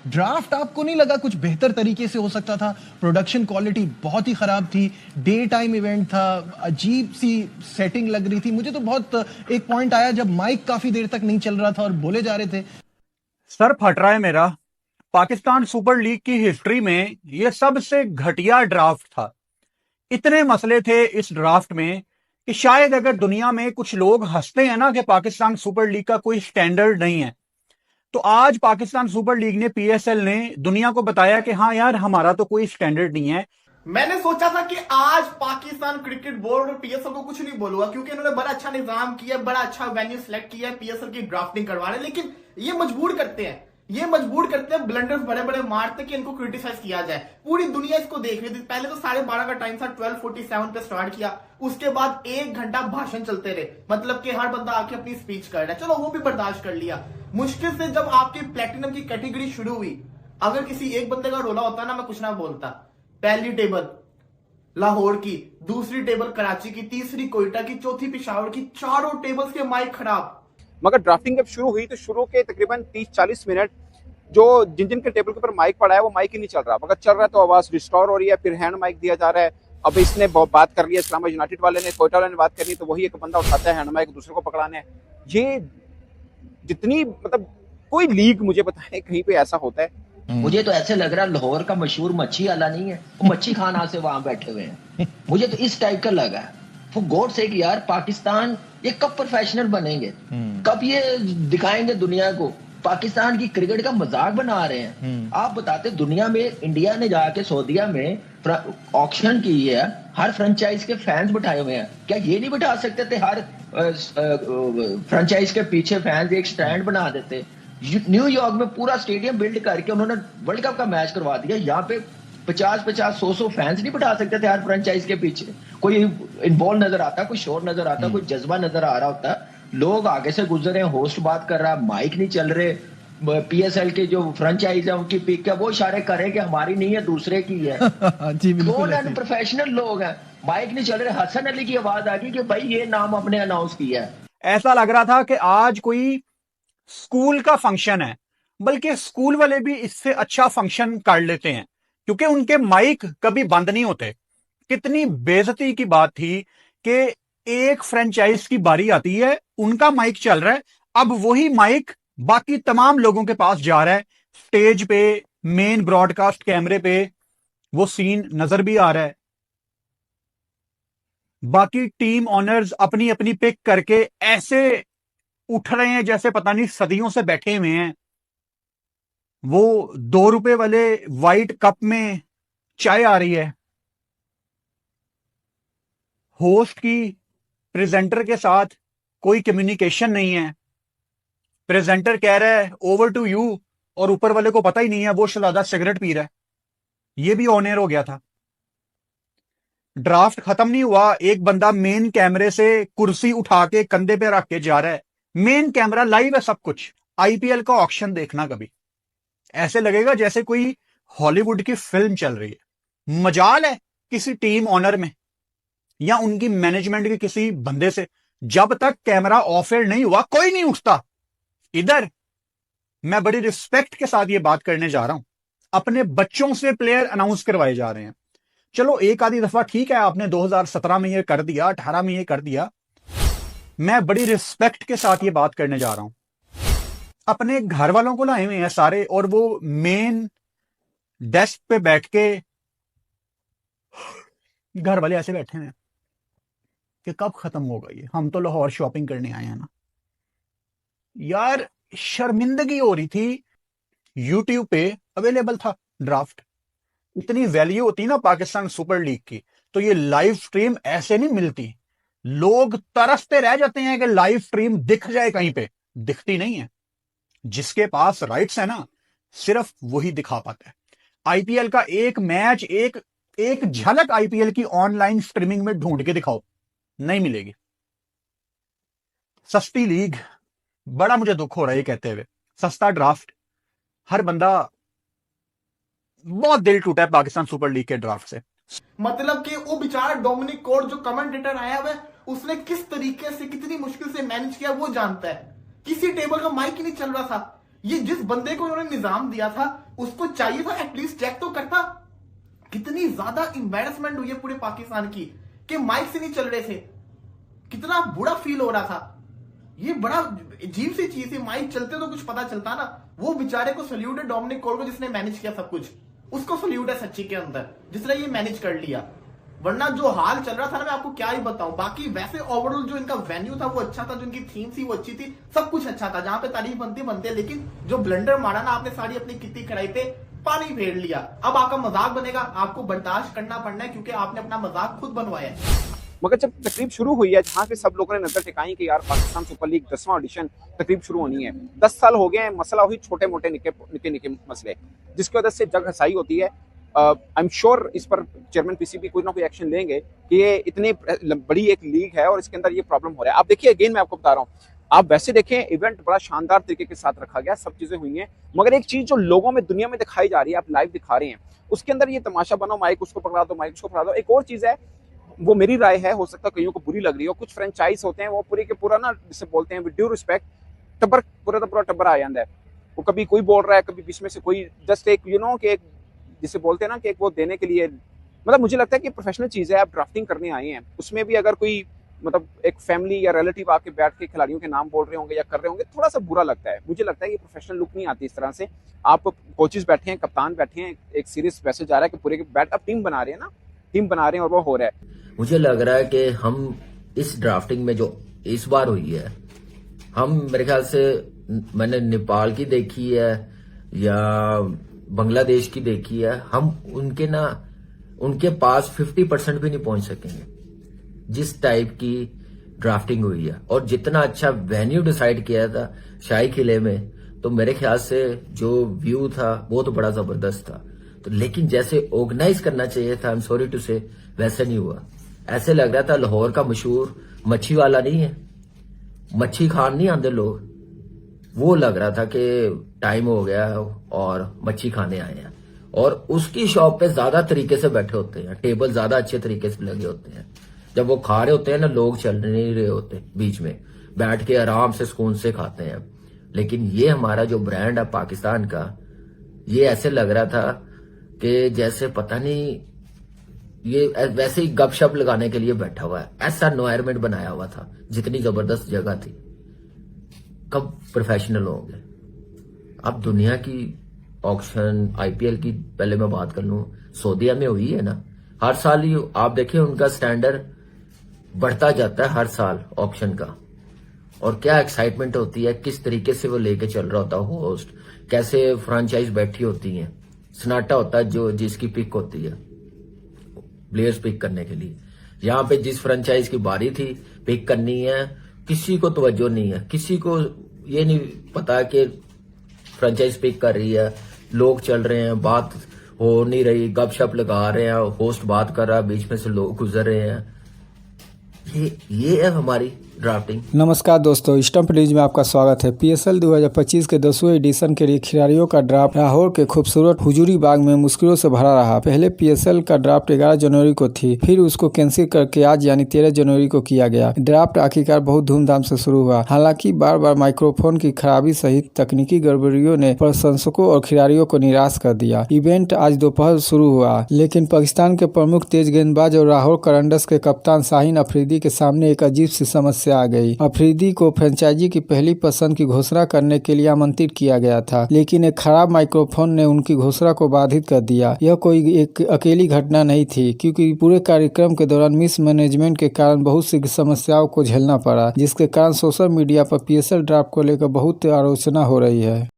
Draft आपको नहीं लगा कुछ बेहतर तरीके से हो सकता था? प्रोडक्शन क्वालिटी बहुत ही खराब थी, डे टाइम इवेंट था, अजीब सी सेटिंग लग रही थी। मुझे तो बहुत एक पॉइंट आया जब माइक काफी देर तक नहीं चल रहा था और बोले जा रहे थे। सर फट रहा है मेरा। पाकिस्तान सुपर लीग की हिस्ट्री में यह सबसे घटिया ड्राफ्ट था। इतने मसले थे इस ड्राफ्ट में कि शायद अगर दुनिया में कुछ लोग हंसते हैं ना कि पाकिस्तान सुपर लीग का कोई स्टैंडर्ड नहीं है, तो आज पाकिस्तान सुपर लीग ने, पीएसएल ने दुनिया को बताया कि हाँ यार, हमारा तो कोई स्टैंडर्ड नहीं है। मैंने सोचा था कि आज पाकिस्तान क्रिकेट बोर्ड और पीएसएल को कुछ नहीं बोलूंगा, क्योंकि इन्होंने बड़ा अच्छा निजाम किया, बड़ा अच्छा वेन्यू सेलेक्ट किया है, पीएसएल की ड्राफ्टिंग करवा रहे हैं, लेकिन ये मजबूर करते हैं ब्लंडर्स बड़े बड़े मारते कि इनको क्रिटिसाइज किया जाए। पूरी दुनिया इसको देख रही थी। पहले तो 12:30 का टाइम था, 12:47 पे स्टार्ट किया, उसके बाद 1 घंटा भाषण चलते रहे, मतलब कि हर बंदा आके अपनी स्पीच कर रहा है। चलो वो भी बर्दाश्त कर लिया। मुश्किल से जब आपकी प्लेटिनम की कैटेगरी शुरू हुई, अगर किसी एक बंदे का रोला होता ना, मैं कुछ ना बोलता। पहली टेबल लाहौर की, दूसरी टेबल कराची की, तीसरी कोयटा की, चौथी पिशावर की, चारों टेबल्स के माइक खराब। मगर ड्राफ्टिंग जब शुरू हुई तो शुरू के तकरीबन 30-40 मिनट जो जिन जिन के टेबल के ऊपर माइक पड़ा है वो माइक ही नहीं चल रहा। मगर चल रहा है तो आवाज रिस्टोर हो रही है, फिर हैंड माइक दिया जा रहा है। अब इसने बात कर ली है, इस्लामाबाद यूनाइटेड वाले ने, कोयटा वाले ने बात कर ली, तो वही एक बंदा उठाता है हैंड माइक दूसरे को पकड़ाने। ये जितनी मतलब कोई लीग मुझे बताए कहीं पे ऐसा होता है? मुझे तो ऐसे लग रहा है लाहौर का मशहूर मच्छी वाला नहीं है, वो मच्छी खाना से वहां बैठे हुए हैं। मुझे तो इस टाइप का लगा। फॉर गॉड सेक यार, पाकिस्तान ये कब प्रोफेशनल बनेंगे? कब ये दिखाएंगे दुनिया को? पाकिस्तान की क्रिकेट का मजाक बना रहे हैं। आप बताते, दुनिया में इंडिया ने जाके सऊदीया में ऑक्शन की है, हर फ्रेंचाइज के फैंस बिठाए हुए हैं। क्या ये नहीं बिठा सकते थे? हर फ्रेंचाइज के पीछे फैंस एक स्टैंड बना देते। न्यूयॉर्क में पूरा स्टेडियम बिल्ड करके उन्होंने वर्ल्ड कप का मैच करवा दिया। यहाँ पे 50-50, 100 फैंस नहीं बिठा सकते थे हर फ्रेंचाइज के पीछे? कोई इन्वॉल्व नजर आता, कोई शोर नजर आता, कोई जज्बा नजर आ रहा होता? लोग आगे से गुजर रहे हैं, होस्ट बात कर रहा है, माइक नहीं चल रहे। पीएसएल के जो फ्रेंचाइज है उनकी पिक है, वो इशारे करें कि हमारी नहीं है, दूसरे की है। जी बिल्कुल कौन ऐसे। प्रोफेशनल लोग हैं? माइक नहीं चल रहे। हसन अली की आवाज आ गई कि भाई ये नाम अपने अनाउंस किया है। ऐसा लग रहा था कि आज कोई स्कूल का फंक्शन है, बल्कि स्कूल वाले भी इससे अच्छा फंक्शन कर लेते हैं, क्योंकि उनके माइक कभी बंद नहीं होते। कितनी बेइज्जती की बात थी कि एक फ्रेंचाइज की बारी आती है, उनका माइक चल रहा है, अब वही माइक बाकी तमाम लोगों के पास जा रहा है। स्टेज पे, मेन ब्रॉडकास्ट कैमरे पे वो सीन नजर भी आ रहा है। बाकी टीम ऑनर्स अपनी अपनी पिक करके ऐसे उठ रहे हैं जैसे पता नहीं सदियों से बैठे हुए हैं। वो 2 रुपए वाले वाइट कप में चाय आ रही है, होस्ट की प्रेजेंटर के साथ कोई कम्युनिकेशन नहीं है। प्रेजेंटर कह रहा है ओवर टू यू, और ऊपर वाले को पता ही नहीं है, वो शहजादा सिगरेट पी रहा है। ये भी ऑन एयर हो गया था। ड्राफ्ट खत्म नहीं हुआ, एक बंदा मेन कैमरे से कुर्सी उठा के कंधे पे रख के जा रहा है। मेन कैमरा, लाइव है सब कुछ। आईपीएल का ऑक्शन देखना कभी, ऐसे लगेगा जैसे कोई हॉलीवुड की फिल्म चल रही है। मजाल है किसी टीम ऑनर में या उनकी मैनेजमेंट के किसी बंदे से, जब तक कैमरा ऑफ एयर नहीं हुआ कोई नहीं उठता। इधर मैं बड़ी रिस्पेक्ट के साथ ये बात करने जा रहा हूं, अपने बच्चों से प्लेयर अनाउंस करवाए जा रहे हैं। चलो एक आधी दफा ठीक है, आपने 2017 में ये कर दिया, 18 में ये कर दिया। मैं बड़ी रिस्पेक्ट के साथ ये बात करने जा रहा हूं। अपने घर वालों को लाए हुए हैं सारे, और वो मेन डेस्क पे बैठ के घर वाले ऐसे बैठे हैं कि कब खत्म होगा ये, हम तो लाहौर शॉपिंग करने आए हैं ना। यार शर्मिंदगी हो रही थी। यूट्यूब पे अवेलेबल था ड्राफ्ट। इतनी वैल्यू होती ना पाकिस्तान सुपर लीग की, तो ये लाइव स्ट्रीम ऐसे नहीं मिलती। लोग तरसते रह जाते हैं कि लाइव स्ट्रीम दिख जाए कहीं पे, दिखती नहीं है। जिसके पास राइट्स है ना, सिर्फ वही दिखा पाता है। आईपीएल का एक मैच, एक झलक आईपीएल की ऑनलाइन स्ट्रीमिंग में ढूंढ के दिखाओ, नहीं मिलेगी। सस्ती लीग, बड़ा मुझे दुख हो रहा है ये कहते हुए। सस्ता ड्राफ्ट, हर बंदा, बहुत दिल टूटा है पाकिस्तान सुपर लीग के ड्राफ्ट से। मतलब कि वो बेचारा डोमिनिक कोड जो कमेंटेटर आया हुआ है, उसने किस तरीके से, कितनी मुश्किल से मैनेज किया वो जानता है। किसी टेबल का माइक ही नहीं चल रहा था। ये जिस बंदे को उन्होंने निजाम दिया था उसको चाहिए था एटलीस्ट चेक तो करता। कितनी ज्यादा इंबैरेसमेंट हुई है पूरे पाकिस्तान की कि माइक से नहीं चल रहे थे, कितना बुरा फील हो रहा था। ये बड़ा अजीब सी चीज है, माइक चलते तो कुछ पता चलता ना। वो बेचारे को सल्यूट है डोमिनिक कोर को जिसने मैनेज किया सब कुछ, उसको सल्यूट है सच्ची के अंदर जिसने ये मैनेज कर लिया। वरना जो हाल चल रहा था ना मैं आपको क्या ही बताऊं। बाकी वैसे ओवरऑल जो इनका वेन्यू था वो अच्छा था, जो इनकी थीम थी वो अच्छी थी, सब कुछ अच्छा था। जहां पे तारीफ बनते लेकिन जो ब्लंडर मारा ना आपने सारी अपनी कितनी कड़ाई पे पानी फेर लिया। अब आपका मजाक बनेगा, आपको बर्दाश्त करना पड़ना है क्योंकि आपने अपना मजाक खुद बनवाया है। मगर जब तकरीब शुरू हुई है जहां पे सब लोगों ने नजर टिकाई कि यार पाकिस्तान सुपर लीग 10वां ऑडिशन तकरीब शुरू होनी है, 10 साल हो गए हैं, मसला हुई छोटे मोटे निके मसले जिसकी वजह से जग हसाई होती है। आई एम श्योर इस पर चेयरमैन पीसीबी कोई ना कोई एक्शन लेंगे कि ये इतनी बड़ी एक लीग है और इसके अंदर ये प्रॉब्लम हो रहा है। आप देखिए अगेन मैं आपको बता रहा हूँ, आप वैसे देखें इवेंट बड़ा शानदार तरीके के साथ रखा गया, सब चीजें हुई हैं, मगर एक चीज जो लोगों में दुनिया में दिखाई जा रही है, आप लाइव दिखा रहे हैं, उसके अंदर ये तमाशा बनो, माइक उसको पकड़ा दो, माइक उसको पकड़ा दो। एक और चीज है, वो मेरी राय है, हो सकता है कईयों को बुरी लग रही हो, कुछ फ्रेंचाइज होते हैं वो पूरी के पूरा ना जिसे बोलते हैं विद ड्यू रिस्पेक्ट टब्बर पूरा का पूरा टब्बर आ जाता है। वो कभी कोई बोल रहा है, कभी बीच में से कोई जस्ट एक कि एक जिसे बोलते हैं ना कि एक वो देने के लिए, मतलब मुझे लगता है कि प्रोफेशनल चीज है, आप ड्राफ्टिंग करने आए हैं, उसमें भी अगर कोई मतलब एक फैमिली या रिलेटिव आके बैठ के खिलाड़ियों के नाम बोल रहे होंगे या कर रहे होंगे, थोड़ा सा बुरा लगता है। मुझे लगता है ये प्रोफेशनल लुक नहीं आती इस तरह से। आप कोचेस बैठे हैं, कप्तान बैठे हैं, एक सीरियस मैसेज आ रहा है कि पूरे के बैठ आप टीम बना रहे हैं ना, टीम बना रहे हैं और वो हो रहा है। मुझे लग रहा है कि हम इस ड्राफ्टिंग में जो इस बार हुई है, हम मेरे ख्याल से मैंने नेपाल की देखी है या बांग्लादेश की देखी है, हम उनके पास 50% भी नहीं पहुंच सकेंगे जिस टाइप की ड्राफ्टिंग हुई है। और जितना अच्छा वेन्यू डिसाइड किया था शाही किले में, तो मेरे ख्याल से जो व्यू था वो तो बड़ा जबरदस्त था। तो लेकिन जैसे ऑर्गेनाइज करना चाहिए था, आई एम सॉरी टू से, वैसे नहीं हुआ। ऐसे लग रहा था लाहौर का मशहूर मच्छी वाला नहीं है, मच्छी खान नहीं आते लोग, वो लग रहा था कि टाइम हो गया और मच्छी खाने आए हैं। और उसकी शॉप पे ज्यादा तरीके से बैठे होते हैं, टेबल ज्यादा अच्छे तरीके से लगे होते हैं। जब वो खा रहे होते हैं ना, लोग चल नहीं रहे होते, बीच में बैठ के आराम से सुकून से खाते हैं। लेकिन ये हमारा जो ब्रांड है पाकिस्तान का, ये ऐसे लग रहा था कि जैसे पता नहीं ये वैसे ही गपशप लगाने के लिए बैठा हुआ है, ऐसा एनवायरमेंट बनाया हुआ था। जितनी जबरदस्त जगह थी, कब प्रोफेशनल होंगे। अब दुनिया की ऑक्शन आईपीएल की पहले मैं बात कर लूं, सऊदीया में हुई है ना, हर साल ही आप देखिए उनका स्टैंडर्ड बढ़ता जाता है हर साल ऑक्शन का। और क्या एक्साइटमेंट होती है, किस तरीके से वो लेके चल रहा होता है होस्ट, कैसे फ्रेंचाइज बैठी होती है, सन्नाटा होता है जो जिसकी पिक होती है प्लेयर्स पिक करने के लिए। यहाँ पे जिस फ्रेंचाइज की बारी थी पिक करनी है, किसी को तवज्जो नहीं है, किसी को ये नहीं पता कि फ्रेंचाइज पिक कर रही है, लोग चल रहे हैं, बात हो नहीं रही, गपशप लगा रहे हैं, होस्ट बात कर रहा है, बीच में से लोग गुजर रहे हैं। ये है हमारी ड्राफ्टिंग। नमस्कार दोस्तों, स्टंप न्यूज में आपका स्वागत है। पीएसएल 2025 के 10वें एडिशन के लिए खिलाड़ियों का ड्राफ्ट लाहौर के खूबसूरत हुजूरी बाग में मुश्किलों से भरा रहा। पहले पीएसएल का ड्राफ्ट 11 जनवरी को थी, फिर उसको कैंसिल करके आज यानी 13 जनवरी को किया गया। ड्राफ्ट आखिरकार बहुत धूमधाम से शुरू हुआ। हालांकि बार बार माइक्रोफोन की खराबी सहित तकनीकी गड़बड़ियों ने प्रशंसकों और खिलाड़ियों को निराश कर दिया। इवेंट आज दोपहर शुरू हुआ, लेकिन पाकिस्तान के प्रमुख तेज गेंदबाज और लाहौर करंडस के कप्तान शाहीन अफरीदी के सामने एक अजीब सी समस्या आ गई। अफरीदी को फ्रेंचाइजी की पहली पसंद की घोषणा करने के लिए आमंत्रित किया गया था, लेकिन एक खराब माइक्रोफोन ने उनकी घोषणा को बाधित कर दिया। यह कोई एक अकेली घटना नहीं थी, क्योंकि पूरे कार्यक्रम के दौरान मिसमैनेजमेंट के कारण बहुत सी समस्याओं को झेलना पड़ा, जिसके कारण सोशल मीडिया पर पीएसएल ड्राफ्ट को लेकर बहुत आलोचना हो रही है।